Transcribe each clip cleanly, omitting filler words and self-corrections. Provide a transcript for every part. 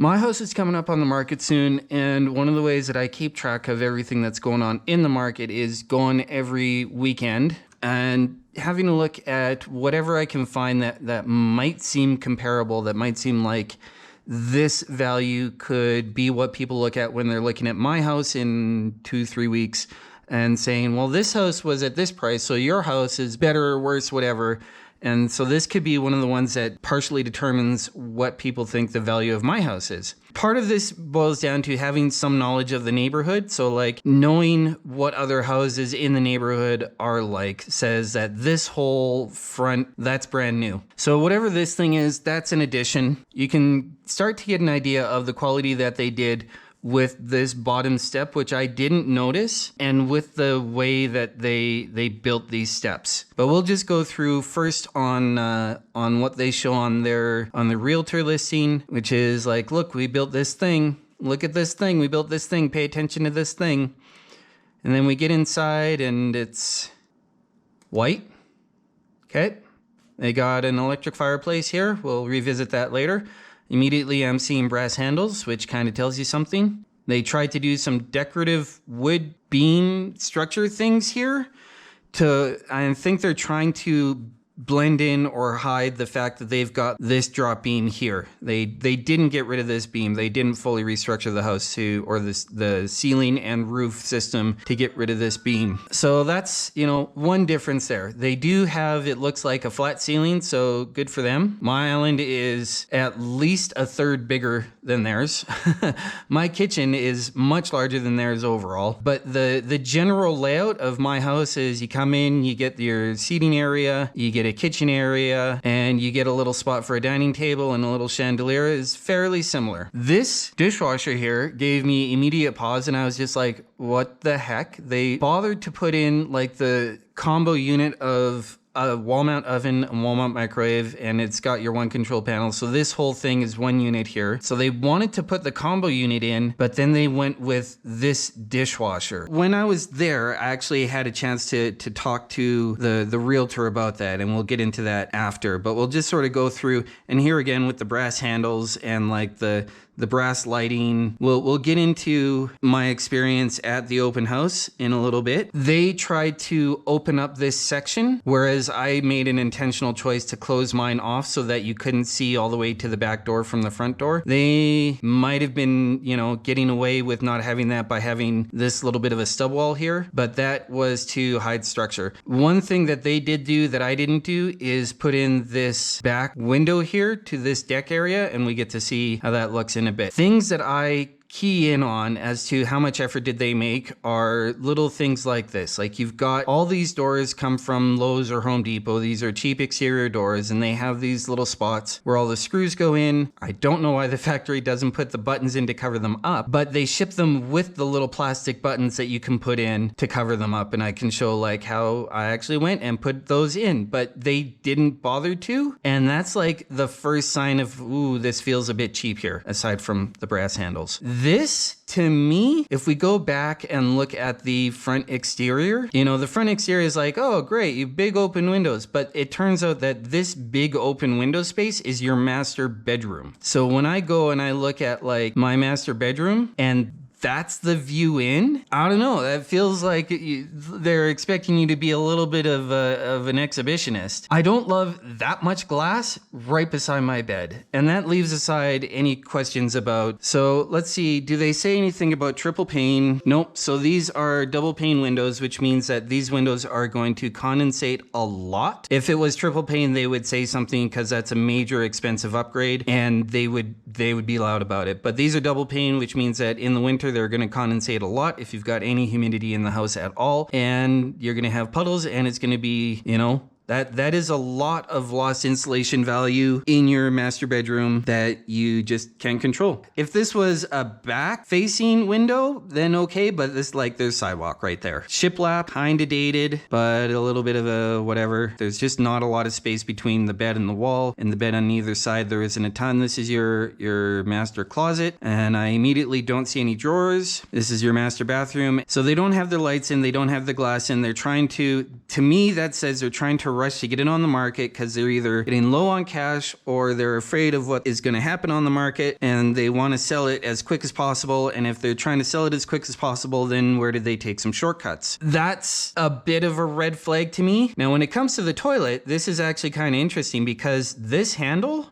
My house is coming up on the market soon, and one of the ways that I keep track of everything that's going on in the market is going every weekend and having a look at whatever I can find that might seem comparable, that might seem like this value could be what people look at when they're looking at my house in 2-3 weeks and saying, well, this house was at this price, so your house is better or worse, whatever. And so this could be one of the ones that partially determines what people think the value of my house is. Part of this boils down to having some knowledge of the neighborhood. So like knowing what other houses in the neighborhood are like says that this whole front, that's brand new. So whatever this thing is, that's an addition. You can start to get an idea of the quality that they did with this bottom step, which I didn't notice, and with the way that they built these steps. But we'll just go through first on what they show on the realtor listing, which is like, look, we built this thing. Look at this thing. We built this thing. Pay attention to this thing. And then we get inside and it's white. Okay. They got an electric fireplace here. We'll revisit that later. Immediately I'm seeing brass handles, which kind of tells you something. They tried to do some decorative wood beam structure things here I think they're trying to blend in or hide the fact that they've got this drop beam here. They didn't get rid of this beam. They didn't fully restructure the house the ceiling and roof system to get rid of this beam. So that's, one difference there. They do have, it looks like a flat ceiling, so good for them. My island is at least a third bigger than theirs. My kitchen is much larger than theirs overall, but the general layout of my house is you come in, you get your seating area, you get a kitchen area, and you get a little spot for a dining table and a little chandelier is fairly similar. This dishwasher here gave me immediate pause, and I was just like, what the heck? They bothered to put in like the combo unit of a wall mount oven, a wall mount microwave, and it's got your one control panel. So this whole thing is one unit here. So they wanted to put the combo unit in, but then they went with this dishwasher. When I was there, I actually had a chance to talk to the realtor about that, and we'll get into that after. But we'll just sort of go through, and here again with the brass handles and like the brass lighting. We'll get into my experience at the open house in a little bit. They tried to open up this section, whereas I made an intentional choice to close mine off so that you couldn't see all the way to the back door from the front door. They might have been, getting away with not having that by having this little bit of a stub wall here, but that was to hide structure. One thing that they did do that I didn't do is put in this back window here to this deck area, and we get to see how that looks in a bit. Things that I key in on as to how much effort did they make are little things like this. Like you've got all these doors come from Lowe's or Home Depot. These are cheap exterior doors, and they have these little spots where all the screws go in. I don't know why the factory doesn't put the buttons in to cover them up, but they ship them with the little plastic buttons that you can put in to cover them up. And I can show like how I actually went and put those in, but they didn't bother to. And that's like the first sign of, ooh, this feels a bit cheap here, aside from the brass handles. This, to me, if we go back and look at the front exterior, the front exterior is like, oh, great, you big open windows. But it turns out that this big open window space is your master bedroom. So when I go and I look at like my master bedroom and that's the view in, I don't know, that feels like they're expecting you to be a little bit of an exhibitionist. I don't love that much glass right beside my bed, and that leaves aside any questions about, so let's see, do they say anything about triple pane? Nope. So these are double pane windows, which means that these windows are going to condensate a lot. If it was triple pane, they would say something because that's a major expensive upgrade, and they would be loud about it. But these are double pane, which means that in the winter they're going to condensate a lot if you've got any humidity in the house at all, and you're going to have puddles, and it's going to be, that is a lot of lost insulation value in your master bedroom that you just can't control. If this was a back facing window, then okay, but this, like, there's sidewalk right there. Shiplap, kinda dated, but a little bit of a whatever. There's just not a lot of space between the bed and the wall, and the bed on either side there isn't a ton. This is your master closet, and I immediately don't see any drawers. This is your master bathroom. So they don't have their lights in, they don't have the glass in. They're trying to me, that says they're trying to rush to get it on the market because they're either getting low on cash or they're afraid of what is going to happen on the market and they want to sell it as quick as possible. And if they're trying to sell it as quick as possible, then where did they take some shortcuts? That's a bit of a red flag to me. Now, when it comes to the toilet, this is actually kind of interesting because this handle,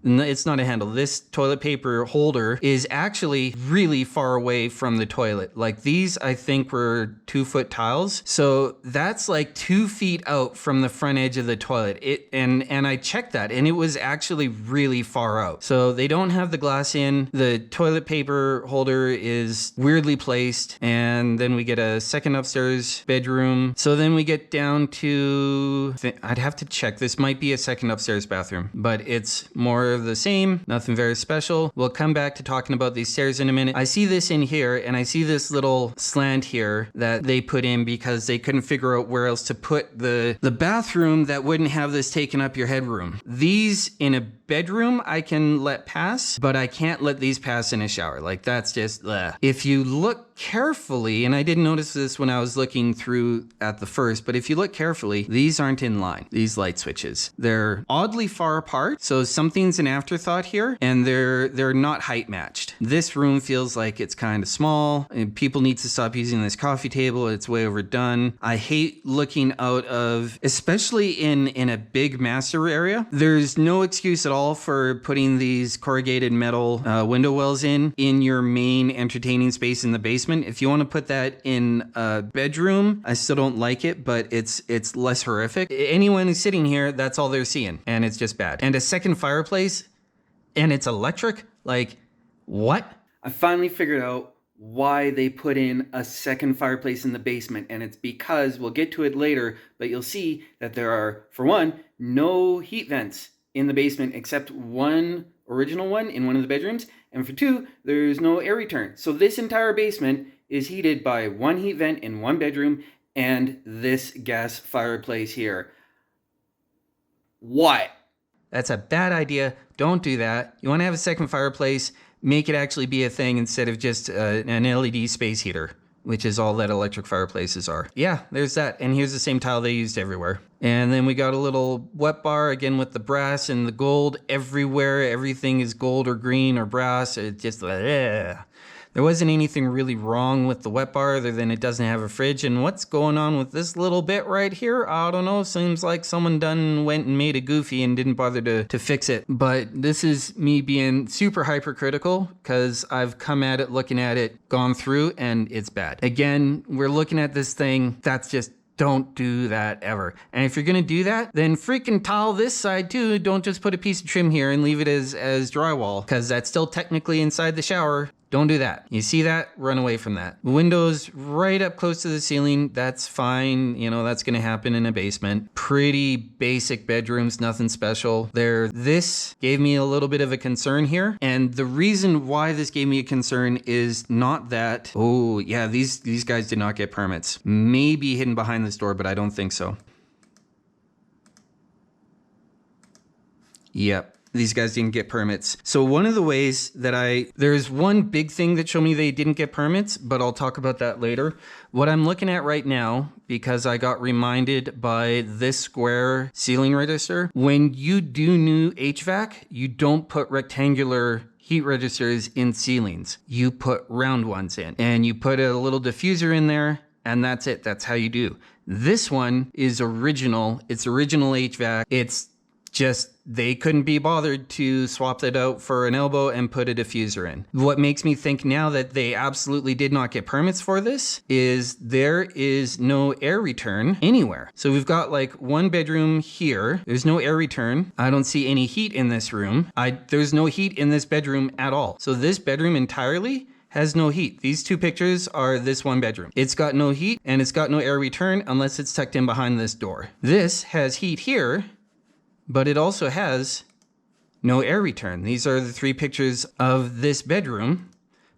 it's not a handle. This toilet paper holder is actually really far away from the toilet. Like these, I think were 2-foot tiles. So that's like 2 feet out from the front edge of the toilet. And I checked that and it was actually really far out. So they don't have the glass in. The toilet paper holder is weirdly placed. And then we get a second upstairs bedroom. So then we get down to, I'd have to check. This might be a second upstairs bathroom, but it's more of the same, nothing very special. We'll come back to talking about these stairs in a minute. I see this in here and I see this little slant here that they put in because they couldn't figure out where else to put the bathroom that wouldn't have this taking up your headroom. These in a bedroom I can let pass, but I can't let these pass in a shower. Like that's just bleh. If you look carefully, and I didn't notice this when I was looking through at the first, but if you look carefully, these aren't in line, these light switches. They're oddly far apart, so something's an afterthought here, and they're not height matched. This room feels like it's kind of small, and people need to stop using this coffee table. It's way overdone. I hate looking out of, especially in a big master area. There's no excuse at all for putting these corrugated metal window wells in your main entertaining space in the basement. If you want to put that in a bedroom, I still don't like it, but it's less horrific. Anyone who's sitting here, that's all they're seeing, and it's just bad. And a second fireplace, and it's electric? Like, what? I finally figured out why they put in a second fireplace in the basement, and it's because, we'll get to it later, but you'll see that there are, for one, no heat vents in the basement except one original one in one of the bedrooms, and for two, there's no air return. So this entire basement is heated by one heat vent in one bedroom and this gas fireplace here. What? That's a bad idea. Don't do that. You want to have a second fireplace, make it actually be a thing instead of just an LED space heater, which is all that electric fireplaces are. Yeah, there's that. And here's the same tile they used everywhere. And then we got a little wet bar, again with the brass and the gold everywhere. Everything is gold or green or brass. It's just, there wasn't anything really wrong with the wet bar other than it doesn't have a fridge. And what's going on with this little bit right here? I don't know. Seems like someone went and made a goofy and didn't bother to fix it. But this is me being super hypercritical because I've come at it, looking at it, gone through, and it's bad. Again, we're looking at this thing. That's just, don't do that ever. And if you're gonna do that, then freaking tile this side too. Don't just put a piece of trim here and leave it as drywall, because that's still technically inside the shower. Don't do that. You see that? Run away from that. Windows right up close to the ceiling. That's fine. You know, that's going to happen in a basement. Pretty basic bedrooms, nothing special there. This gave me a little bit of a concern here. And the reason why this gave me a concern is not that, oh yeah, these guys did not get permits. Maybe hidden behind this door, but I don't think so. Yep. These guys didn't get permits. So one of the ways that there's one big thing that showed me they didn't get permits, but I'll talk about that later. What I'm looking at right now, because I got reminded by this square ceiling register, when you do new HVAC, you don't put rectangular heat registers in ceilings. You put round ones in, and you put a little diffuser in there, and that's it. That's how you do. This one is original. It's original HVAC. It's just, they couldn't be bothered to swap that out for an elbow and put a diffuser in. What makes me think now that they absolutely did not get permits for this is there is no air return anywhere. So we've got like one bedroom here. There's no air return. I don't see any heat in this room. There's no heat in this bedroom at all. So this bedroom entirely has no heat. These two pictures are this one bedroom. It's got no heat and it's got no air return unless it's tucked in behind this door. This has heat here, but it also has no air return. These are the three pictures of this bedroom.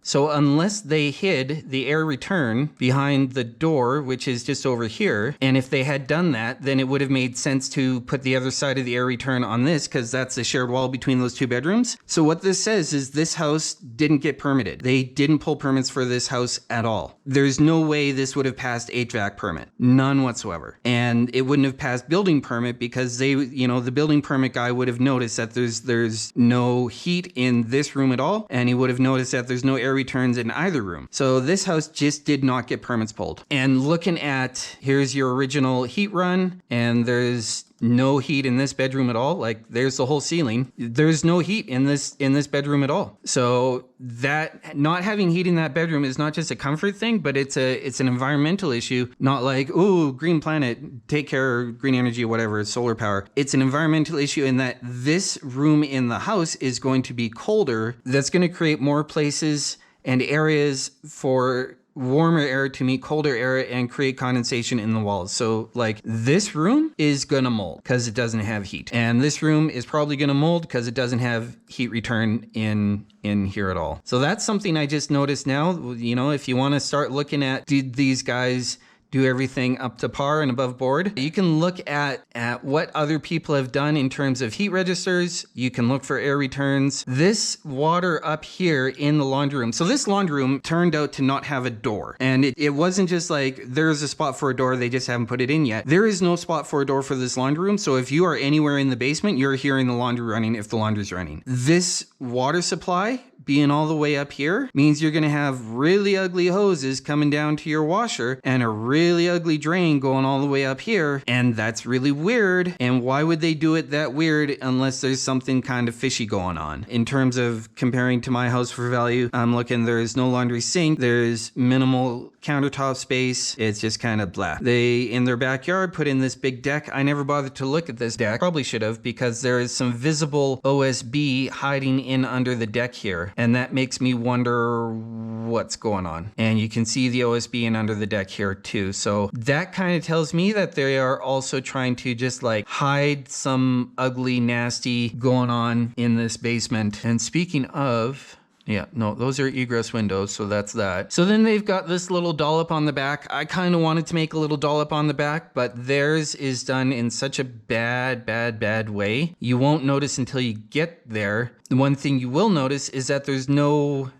So unless they hid the air return behind the door, which is just over here, and if they had done that, then it would have made sense to put the other side of the air return on this, because that's the shared wall between those 2 bedrooms. So what this says is this house didn't get permitted. They didn't pull permits for this house at all. There's no way this would have passed HVAC permit. None whatsoever. And it wouldn't have passed building permit because they, the building permit guy would have noticed that there's no heat in this room at all, and he would have noticed that there's no air returns in either room. So this house just did not get permits pulled. And looking at, here's your original heat run, and there's no heat in this bedroom at all. Like, there's the whole ceiling. There's no heat in this bedroom at all. So that not having heat in that bedroom is not just a comfort thing, but it's an environmental issue. Not like, ooh, green planet, take care, green energy, whatever, solar power. It's an environmental issue in that this room in the house is going to be colder. That's going to create more places and areas for warmer air to meet colder air and create condensation in the walls. So like, this room is gonna mold because it doesn't have heat. And this room is probably gonna mold because it doesn't have heat return in here at all. So that's something I just noticed now. If you want to start looking at, did these guys do everything up to par and above board? You can look at what other people have done in terms of heat registers. You can look for air returns. This water up here in the laundry room. So this laundry room turned out to not have a door. And it wasn't just like, there's a spot for a door, they just haven't put it in yet. There is no spot for a door for this laundry room. So if you are anywhere in the basement, you're hearing the laundry running if the laundry's running. This water supply being all the way up here means you're going to have really ugly hoses coming down to your washer and a really ugly drain going all the way up here. And that's really weird. And why would they do it that weird unless there's something kind of fishy going on? In terms of comparing to my house for value, I'm looking, there's no laundry sink. There's minimal countertop space. It's just kind of blah. They, in their backyard, put in this big deck. I never bothered to look at this deck. Probably should have, because there is some visible OSB hiding in under the deck here. And that makes me wonder what's going on. And you can see the OSB in under the deck here too. So that kind of tells me that they are also trying to just like hide some ugly, nasty going on in this basement. And speaking of, yeah, no, those are egress windows, so that's that. So then they've got this little dollop on the back. I kind of wanted to make a little dollop on the back, but theirs is done in such a bad way. You won't notice until you get there. The one thing you will notice is that there's no,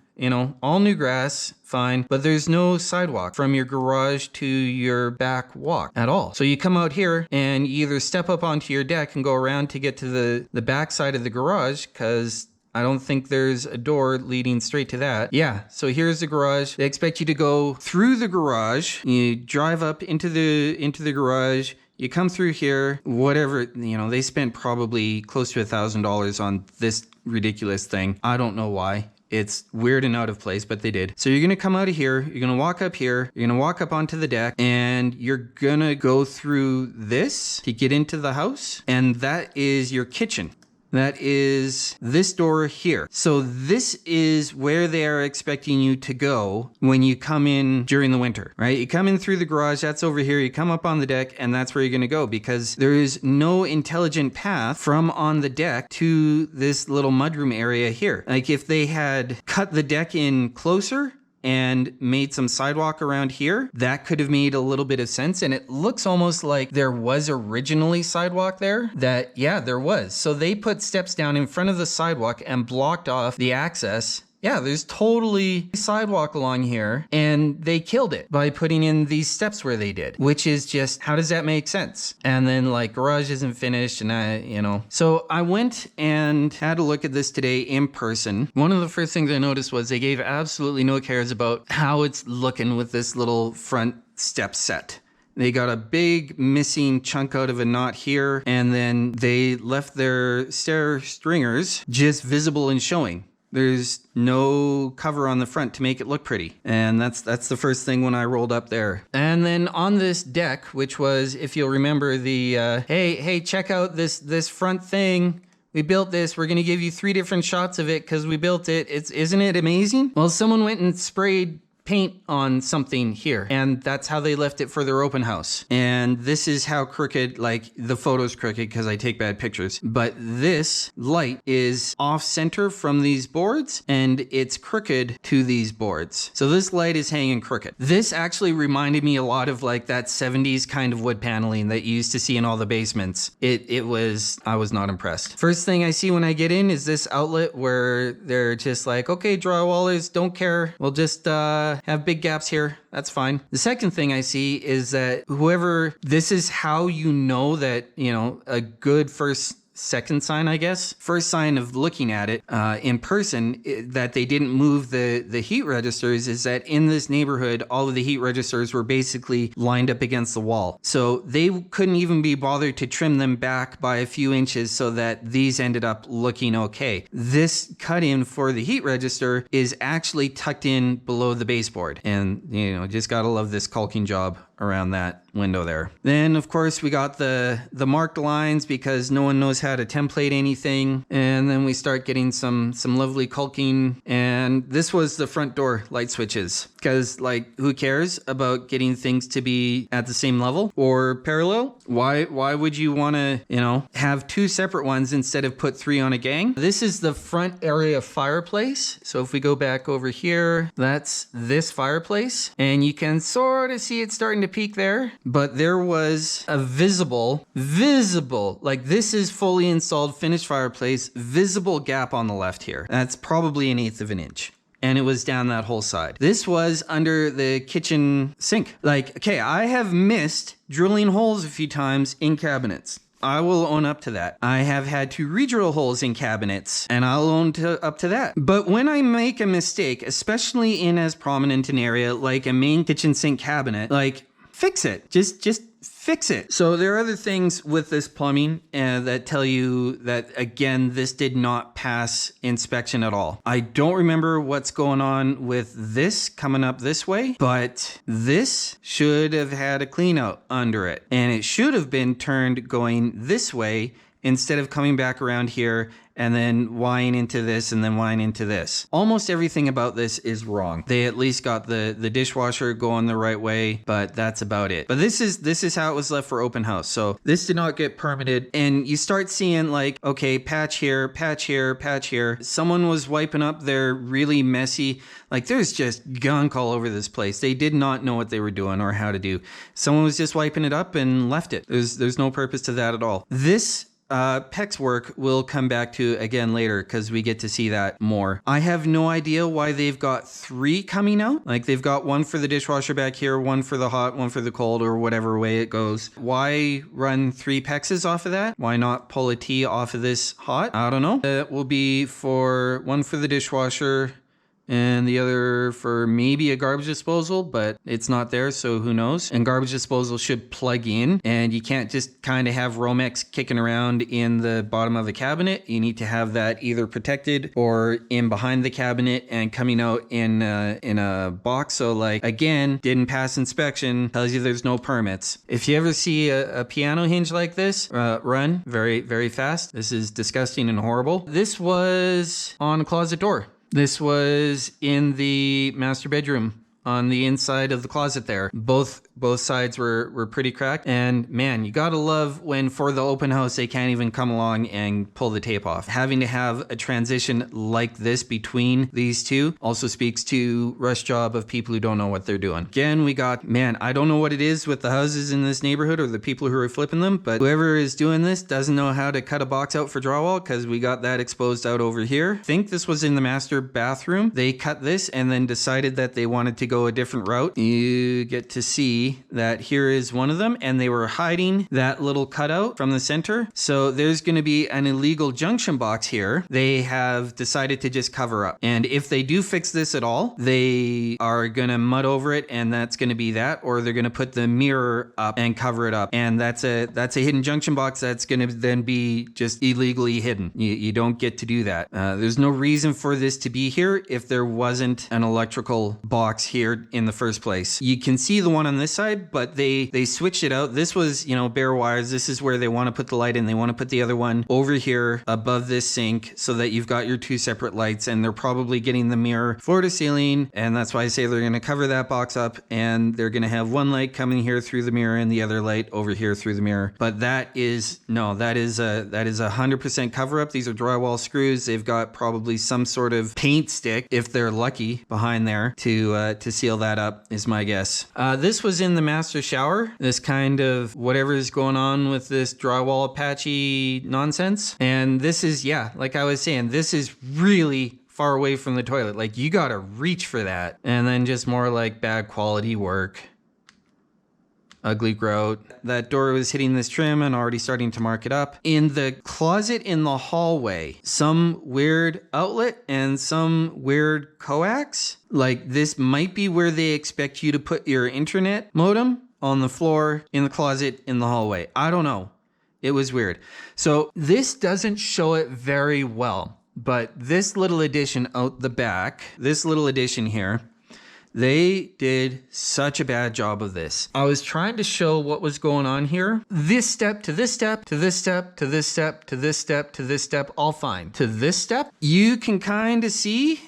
all new grass, fine, but there's no sidewalk from your garage to your back walk at all. So you come out here and you either step up onto your deck and go around to get to the back side of the garage, because I don't think there's a door leading straight to that. Yeah, so here's the garage. They expect you to go through the garage. You drive up into the garage. You come through here, whatever, they spent probably close to $1,000 on this ridiculous thing. I don't know why. It's weird and out of place, but they did. So you're going to come out of here, you're going to walk up here, you're going to walk up onto the deck, and you're going to go through this to get into the house. And that is your kitchen. That is this door here. So this is where they are expecting you to go when you come in during the winter, right? You come in through the garage, that's over here. You come up on the deck, and that's where you're going to go, because there is no intelligent path from on the deck to this little mudroom area here. Like, if they had cut the deck in closer and made some sidewalk around here, that could have made a little bit of sense. And it looks almost like there was originally sidewalk there. Yeah, there was. So they put steps down in front of the sidewalk and blocked off the access. Yeah, there's totally sidewalk along here, and they killed it by putting in these steps where they did, which is just, how does that make sense? And then like, garage isn't finished, and So I went and had a look at this today in person. One of the first things I noticed was they gave absolutely no cares about how it's looking with this little front step set. They got a big missing chunk out of a knot here, and then they left their stair stringers just visible and showing. There's no cover on the front to make it look pretty. And that's the first thing when I rolled up there. And then on this deck, which was, if you'll remember, the, hey, check out this front thing. We built this. We're going to give you 3 different shots of it because we built it. Isn't it amazing? Well, someone went and sprayed paint on something here. And that's how they left it for their open house. And this is how crooked, like the photo's crooked because I take bad pictures. But this light is off center from these boards and it's crooked to these boards. So this light is hanging crooked. This actually reminded me a lot of like that 70s kind of wood paneling that you used to see in all the basements. I was not impressed. First thing I see when I get in is this outlet where they're just like, okay, drywallers, don't care. We'll just have big gaps here. That's fine. The second thing I see is that this is how you know that, a good second sign, I guess. First sign of looking at it in person that they didn't move the heat registers is that in this neighborhood, all of the heat registers were basically lined up against the wall. So they couldn't even be bothered to trim them back by a few inches so that these ended up looking okay. This cut in for the heat register is actually tucked in below the baseboard. And, just gotta love this caulking job around that window there. Then of course we got the marked lines because no one knows how to template anything. And then we start getting some lovely caulking. And this was the front door light switches because who cares about getting things to be at the same level or parallel? Why would you want to, have two separate ones instead of put three on a gang? This is the front area fireplace. So if we go back over here, that's this fireplace and you can sort of see it starting to peak there, but there was a visible, like this is fully installed finished fireplace, visible gap on the left here. That's probably 1/8 of an inch. And it was down that whole side. This was under the kitchen sink. I have missed drilling holes a few times in cabinets. I will own up to that. I have had to re-drill holes in cabinets and I'll own up to that. But when I make a mistake, especially in as prominent an area like a main kitchen sink cabinet, fix it. Just fix it. So there are other things with this plumbing that tell you that, again, this did not pass inspection at all. I don't remember what's going on with this coming up this way, but this should have had a clean out under it. And it should have been turned going this way instead of coming back around here and then wiring into this and then wiring into this. Almost everything about this is wrong. They at least got the dishwasher going the right way, but that's about it. But this is how it was left for open house. So this did not get permitted. And you start seeing okay, patch here, patch here, patch here. Someone was wiping up their really messy, there's just gunk all over this place. They did not know what they were doing or how to do. Someone was just wiping it up and left it. There's no purpose to that at all. This PEX work we'll come back to again later because we get to see that more. I have no idea why they've got 3 coming out. They've got one for the dishwasher back here, one for the hot, one for the cold, or whatever way it goes. Why run 3 PEXs off of that? Why not pull a T off of this hot? I don't know. It will be for one for the dishwasher and the other for maybe a garbage disposal, but it's not there, so who knows? And garbage disposal should plug in, and you can't just kind of have Romex kicking around in the bottom of the cabinet. You need to have that either protected or in behind the cabinet and coming out in a box. So again, didn't pass inspection, tells you there's no permits. If you ever see a piano hinge like this, run very, very fast. This is disgusting and horrible. This was on a closet door. This was in the master bedroom on the inside of the closet there. Both sides were pretty cracked. And man, you gotta love when for the open house, they can't even come along and pull the tape off. Having to have a transition like this between these two also speaks to rush job of people who don't know what they're doing. Again, we got, I don't know what it is with the houses in this neighborhood or the people who are flipping them, but whoever is doing this doesn't know how to cut a box out for drywall because we got that exposed out over here. I think this was in the master bathroom. They cut this and then decided that they wanted to go a different route. You get to see that here is one of them, and they were hiding that little cutout from the center. So there's going to be an illegal junction box here. They have decided to just cover up. And if they do fix this at all, they are going to mud over it, and that's going to be that, or they're going to put the mirror up and cover it up. And that's a hidden junction box that's going to then be just illegally hidden. You don't get to do that. There's no reason for this to be here if there wasn't an electrical box here in the first place. You can see the one on this outside, but they switched it out. This was, bare wires. This is where they want to put the light in. They want to put the other one over here above this sink so that you've got your two separate lights, and they're probably getting the mirror floor to ceiling. And that's why I say they're going to cover that box up, and they're going to have one light coming here through the mirror and the other light over here through the mirror. But that is a 100% cover up. These are drywall screws. They've got probably some sort of paint stick, if they're lucky, behind there to seal that up, is my guess. This was in the master shower, this kind of whatever is going on with this drywall Apache nonsense. And this is, like I was saying, this is really far away from the toilet. Like, you gotta reach for that. And then just more like bad quality work. Ugly grout. That door was hitting this trim and already starting to mark it up. In the closet in the hallway, some weird outlet and some weird coax. Like, this might be where they expect you to put your internet modem, on the floor, in the closet, in the hallway. I don't know. It was weird. So this doesn't show it very well, but this little addition out the back, this little addition here, they did such a bad job of this. I was trying to show what was going on here. This step to this step to this step to this step to this step to this step, all fine. To this step, you can kind of see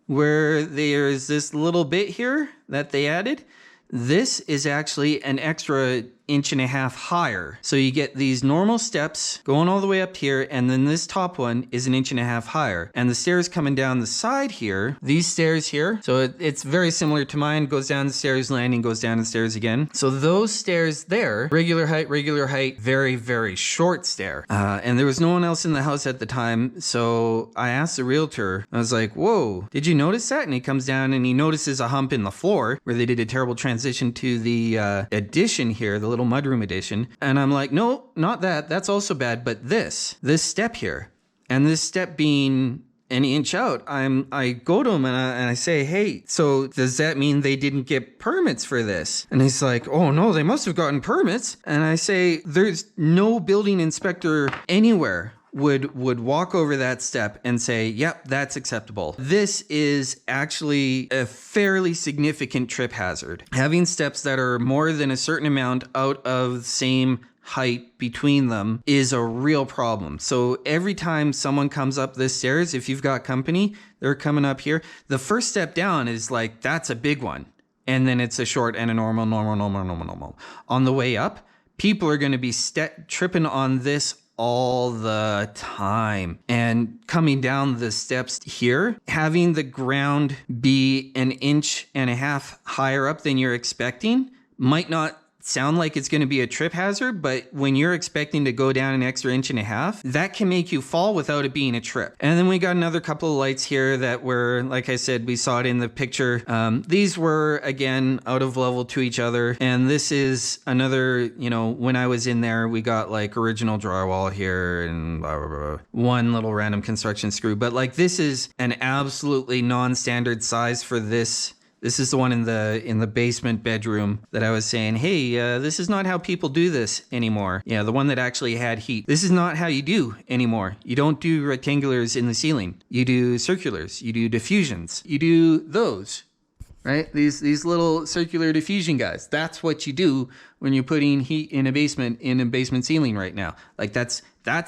where there's this little bit here that they added. This is actually an extra 1.5 inches higher. So you get these normal steps going all the way up here, and then this top one is 1.5 inches higher. And the stairs coming down the side here, these stairs here, so it's very similar to mine, goes down the stairs, landing, goes down the stairs again. So those stairs there, regular height, very, very short stair. And there was no one else in the house at the time, so I asked the realtor, I was like, whoa, did you notice that? And he comes down and he notices a hump in the floor where they did a terrible transition to the addition here, the little mudroom addition. And I'm like, no, not that. That's also bad. But this step here, and this step being 1 inch out, I go to him and I say, hey, so does that mean they didn't get permits for this? And he's like, oh no, they must have gotten permits. And I say, there's no building inspector anywhere would walk over that step and say, yep, that's acceptable. This is actually a fairly significant trip hazard. Having steps that are more than a certain amount out of the same height between them is a real problem. So every time someone comes up this stairs, if you've got company, they're coming up here, the first step down is like, that's a big one. And then it's a short and a normal. On the way up, people are going to be tripping on this all the time. And coming down the steps here, having the ground be 1.5 inches higher up than you're expecting might not sound like it's going to be a trip hazard, but when you're expecting to go down an extra 1.5 inches, that can make you fall without it being a trip. And then we got another couple of lights here that were, like I said, we saw it in the picture. These were, again, out of level to each other. And this is another, when I was in there, we got like original drywall here and blah, blah, blah, one little random construction screw. But like, this is an absolutely non-standard size for this. This is the one in the basement bedroom that I was saying, hey, this is not how people do this anymore. Yeah, the one that actually had heat. This is not how you do anymore. You don't do rectangulars in the ceiling. You do circulars. You do diffusions. You do those, right? These little circular diffusion guys. That's what you do when you're putting heat in a basement ceiling right now. Like that's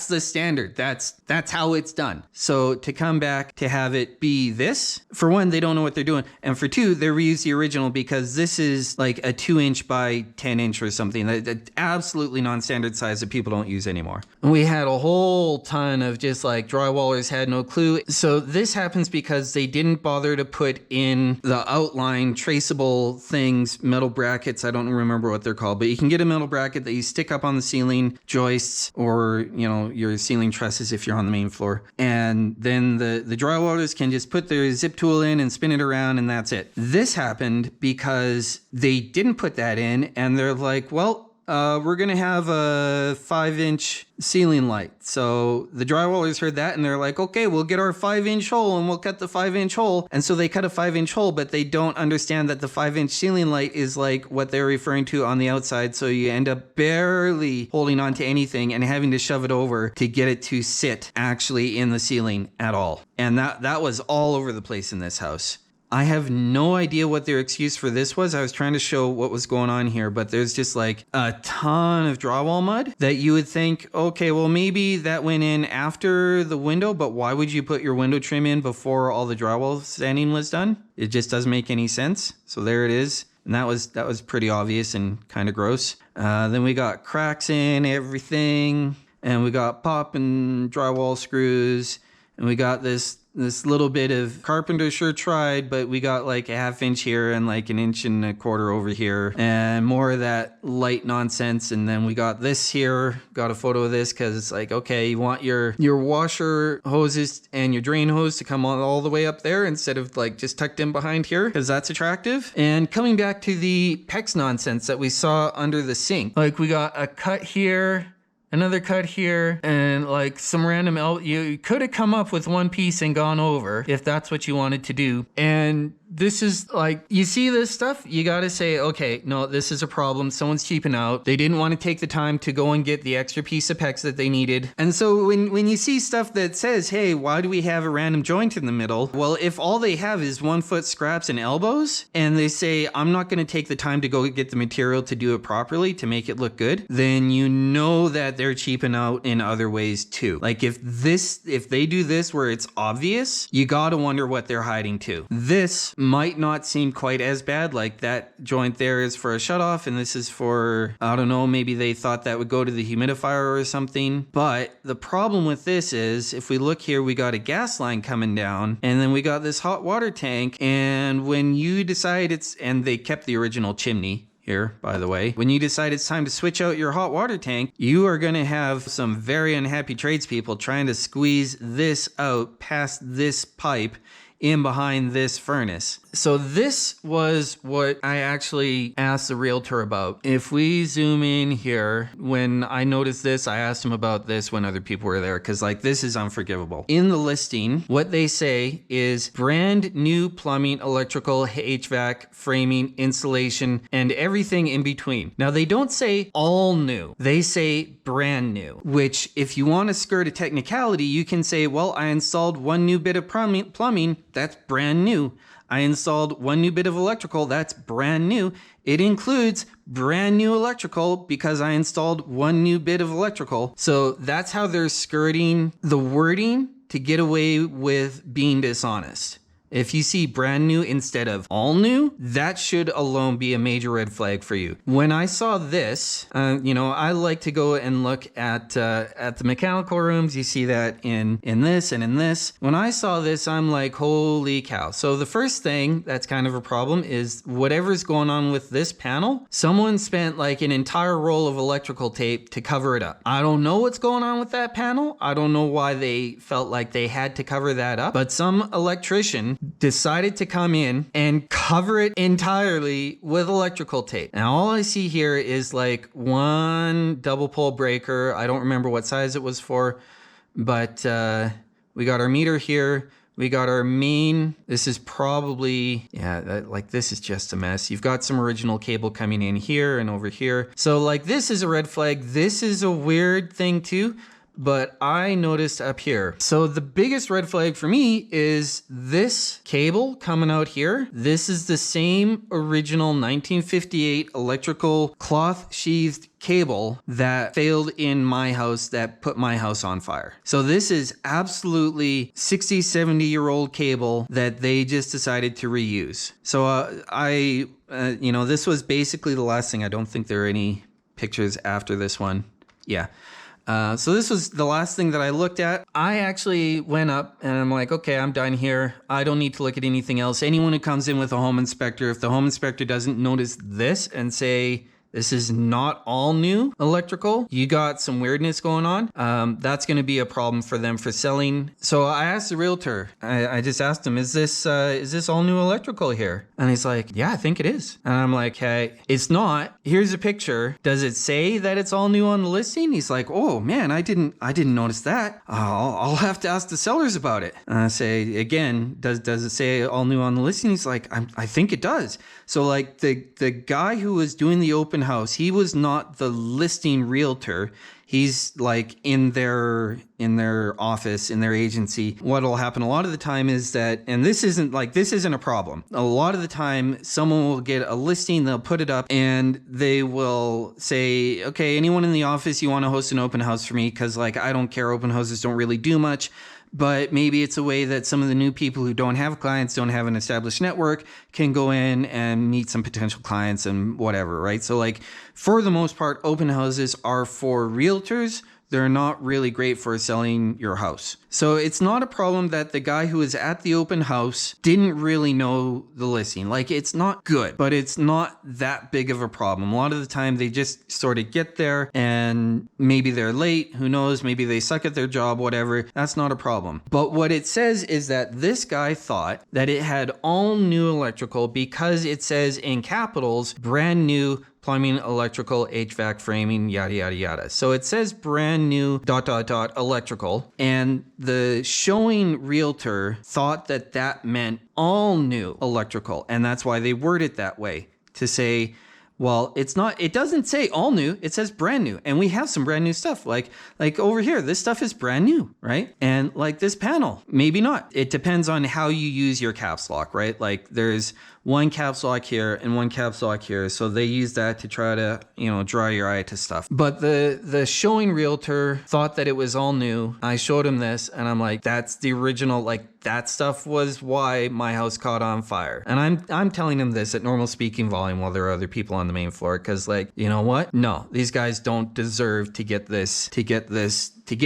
the standard. That's how it's done. So to come back to have it be this, for one, they don't know what they're doing. And for two, they reuse the original because this is like a 2 inch by 10 inch or something. That absolutely non-standard size that people don't use anymore. And we had a whole ton of just like drywallers had no clue. So this happens because they didn't bother to put in the outline traceable things, metal brackets. I don't remember what they're called, but you can get a metal bracket that you stick up on the ceiling joists or, your ceiling trusses if you're on the main floor. And then the drywallers can just put their zip tool in and spin it around and that's it. This happened because they didn't put that in and they're like, well, we're going to have a 5-inch ceiling light. So the drywallers heard that and they're like, okay, we'll get our 5-inch hole and we'll cut the 5-inch hole. And so they cut a 5-inch hole, but they don't understand that the 5-inch ceiling light is like what they're referring to on the outside. So you end up barely holding on to anything and having to shove it over to get it to sit actually in the ceiling at all. And that was all over the place in this house. I have no idea what their excuse for this was. I was trying to show what was going on here, but there's just like a ton of drywall mud that you would think, okay, well, maybe that went in after the window, but why would you put your window trim in before all the drywall sanding was done? It just doesn't make any sense. So there it is. And that was pretty obvious and kind of gross. Then we got cracks in everything, and we got popping drywall screws, and we got this little bit of carpenter sure tried, but we got like a 1/2 inch here and like 1.25 inches over here, and more of that light nonsense. And then we got this here, got a photo of this because it's like, okay, you want your washer hoses and your drain hose to come all the way up there instead of like just tucked in behind here, because that's attractive. And coming back to the PEX nonsense that we saw under the sink, like we got a cut here, another cut here, and like some random you could have come up with one piece and gone over if that's what you wanted to do. And this is like, you see this stuff, you got to say, okay, no, this is a problem. Someone's cheaping out. They didn't want to take the time to go and get the extra piece of PEX that they needed. And so when you see stuff that says, hey, why do we have a random joint in the middle? Well, if all they have is 1 foot scraps and elbows, and they say, I'm not going to take the time to go get the material to do it properly to make it look good, then you know that they're cheaping out in other ways too. Like if they do this where it's obvious, you got to wonder what they're hiding too. This might not seem quite as bad. Like that joint there is for a shutoff, and this is for, I don't know, maybe they thought that would go to the humidifier or something. But the problem with this is, if we look here, we got a gas line coming down, and then we got this hot water tank. And when you decide and they kept the original chimney here, by the way, when you decide it's time to switch out your hot water tank, you are going to have some very unhappy tradespeople trying to squeeze this out past this pipe in behind this furnace. So this was what I actually asked the realtor about. If we zoom in here, when I noticed this, I asked him about this when other people were there, because like this is unforgivable. In the listing, what they say is brand new plumbing, electrical, HVAC, framing, insulation, and everything in between. Now they don't say all new, they say brand new, which if you want to skirt a technicality, you can say, well, I installed one new bit of plumbing, that's brand new. I installed one new bit of electrical, that's brand new. It includes brand new electrical because I installed one new bit of electrical. So that's how they're skirting the wording to get away with being dishonest. If you see brand new instead of all new, that should alone be a major red flag for you. When I saw this, I like to go and look at the mechanical rooms. You see that in this and in this. When I saw this, I'm like, holy cow. So the first thing that's kind of a problem is whatever's going on with this panel, someone spent like an entire roll of electrical tape to cover it up. I don't know what's going on with that panel. I don't know why they felt like they had to cover that up, but some electrician decided to come in and cover it entirely with electrical tape. Now all I see here is like one double pole breaker. I don't remember what size it was for, but we got our meter here. We got our main. This is probably, this is just a mess. You've got some original cable coming in here and over here. So like this is a red flag. This is a weird thing too. But I noticed up here. So the biggest red flag for me is this cable coming out here. This is the same original 1958 electrical cloth sheathed cable that failed in my house, that put my house on fire. So this is absolutely 60, 70-year-old cable that they just decided to reuse. So this was basically the last thing. I don't think there are any pictures after this one. Yeah. So this was the last thing that I looked at. I actually went up and I'm like, okay, I'm done here. I don't need to look at anything else. Anyone who comes in with a home inspector, if the home inspector doesn't notice this and say, this is not all new electrical, you got some weirdness going on, that's going to be a problem for them for selling. So I asked the realtor, I just asked him, is this all new electrical here? And he's like, yeah, I think it is. And I'm like, hey, it's not. Here's a picture. Does it say that it's all new on the listing? He's like, oh man, I didn't notice that. I'll have to ask the sellers about it. And I say, again, does it say all new on the listing? He's like, I think it does. So like the guy who was doing the open house, he was not the listing realtor. he's like in their office, in their agency. What'll happen a lot of the time is that, and this isn't a problem. A lot of the time, someone will get a listing, they'll put it up, and they will say, okay, anyone in the office, you want to host an open house for me? Because like, I don't care, open houses don't really do much. But maybe it's a way that some of the new people who don't have clients, don't have an established network, can go in and meet some potential clients and whatever, right? So like, for the most part, open houses are for realtors. They're not really great for selling your house. So it's not a problem that the guy who was at the open house didn't really know the listing. Like, it's not good, but it's not that big of a problem. A lot of the time they just sort of get there and maybe they're late. Who knows? Maybe they suck at their job, whatever. That's not a problem. But what it says is that this guy thought that it had all new electrical because it says in capitals, brand new plumbing, electrical, HVAC, framing, yada, yada, yada. So it says brand new ... electrical. And the showing realtor thought that that meant all new electrical. And that's why they word it that way, to say, well, it's not, it doesn't say all new, it says brand new. And we have some brand new stuff. Like over here, this stuff is brand new, right? And like this panel, maybe not. It depends on how you use your caps lock, right? Like there's one caps lock here and one caps lock here. So they use that to try to, draw your eye to stuff. But the showing realtor thought that it was all new. I showed him this and I'm like, that's the original, like that stuff was why my house caught on fire. And I'm telling him this at normal speaking volume while there are other people on the main floor. Cause like, you know what? No, these guys don't deserve to get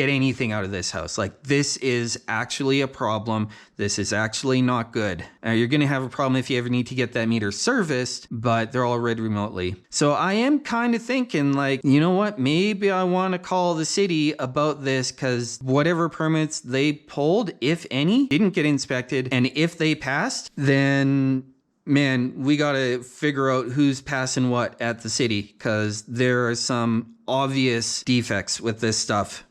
anything out of this house. Like this is actually a problem. This is actually not good. You're going to have a problem if you ever need to get that meter serviced, but they're all read remotely. So I am kind of thinking like, you know what? Maybe I want to call the city about this because whatever permits they pulled, if any, didn't get inspected. And if they passed, then man, we got to figure out who's passing what at the city because there are some obvious defects with this stuff.